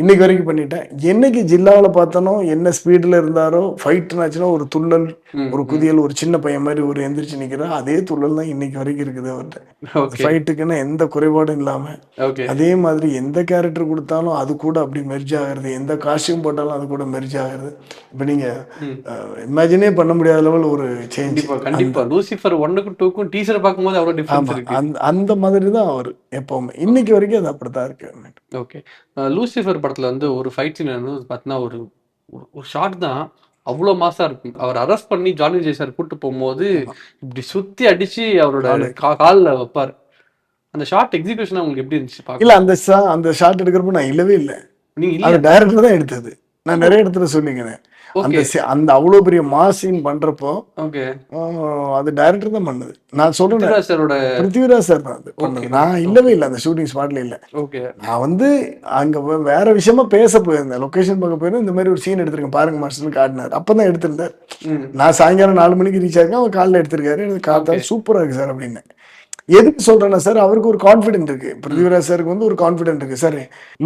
இன்னைக்கு வரைக்கும் பண்ணிட்டேன். என்னைக்கு ஜில்லாவுல பார்த்தனோ, என்ன ஸ்பீடுல இருந்தாரோ, ஃபைட்னாச்சுன்னா ஒரு துள்ளல், ஒரு குதியல், ஒரு சின்ன பையன் மாரி ஒரு எந்திரிச்சு நிக்கிறான். அதே துள்ளல் தான் இன்னைக்கு வரைக்கும் இருக்குது அவர்ட்ட. ஓகே. ஃபைட்டுக்குன்னு எந்த குறைபாடும் இல்லாம, ஓகே. அதே மாதிரி எந்த கேரக்டர் குடுத்தாலும் அது கூட அப்படி மெர்ஜ் ஆகுறது. எந்த காஸ்டியூம் போட்டாலும் அது கூட மெர்ஜ் ஆகுறது. இப்ப நீங்க ம். இமேஜினே பண்ண முடியாத லெவல் ஒரு சேஞ்ச். கண்டிப்பா, கண்டிப்பா. லூசிஃபர் 1க்கும் 2க்கும் டீசர பார்க்கும்போது அவ்வளோ டிஃபரன்ஸ் ஆமா. இருக்கு. அந்த மாதிரி தான் அவரு எப்பவுமே. இன்னைக்கு வரைக்கும் அது அப்படித்தான் இருக்கு. ஓகே. லூசிஃபர் படத்துல வந்து ஒரு ஃபைட் சீன் வந்து பார்த்தீங்கன்னா, ஒரு ஒரு ஷாட் தான் அவ்ளோ மாஸா இருக்கும். அவர் அரெஸ்ட் பண்ணி ஜானி விஜய் சார் கூட்டு போம்போது, இப்படி சுத்தி அடிச்சு அவரோட கால்ல வைப்பாரு. அந்த ஷாட் எக்ஸிகியூஷன் உங்களுக்கு எப்படி இருந்துச்சு பார்க்க? இல்ல அந்த ஷாட் எடுக்கிறப்ப நான் இல்லவே இல்ல. நீங்க அது இல்லையா? டைரக்டர் தான் எடுத்தது. நான் நிறைய இடத்துல சொல்லிக்கிறேன். அந்த ஓகே. அந்த அவ்வளோ பெரிய மாஸ் சீன் பண்றப்போ, ஓகே. அது டைரக்டர் தான் பண்ணது. நான் சொல்றேன் பிருத்விராஜ் சாரோட. பிருத்திவிராஜ் சார் தான் அது பண்ணது. ஓகே. நான் இல்லவே இல்ல அந்த ஷூட்டிங் ஸ்பாட்ல இல்ல. ஓகே. நான் வந்து அங்க வேற விஷயமா பேச போயிருந்தேன். லொகேஷன் பார்க்க போயிருந்தேன். இந்த மாதிரி ஒரு சீன் எடுத்திருக்கேன் பாருங்க மாஸ்டர்னு காட்டினார். அப்பதான் எடுத்திருந்தார். ம். நான் சாயங்காலம் 4 மணிக்கு ரீச் ஆயிருக்கேன். அவர் காலைல எடுத்திருக்காரு. எனக்கு காத்தா சூப்பரா இருக்கு சார் அப்படின்னு. எதுக்கு சொல்றேன்னா சார், அவருக்கு ஒரு கான்ஃபிடென்ட் இருக்கு. பிருத்திவிராஜ் சாருக்கு வந்து ஒரு கான்ஃபிடென்ட் இருக்கு சார்.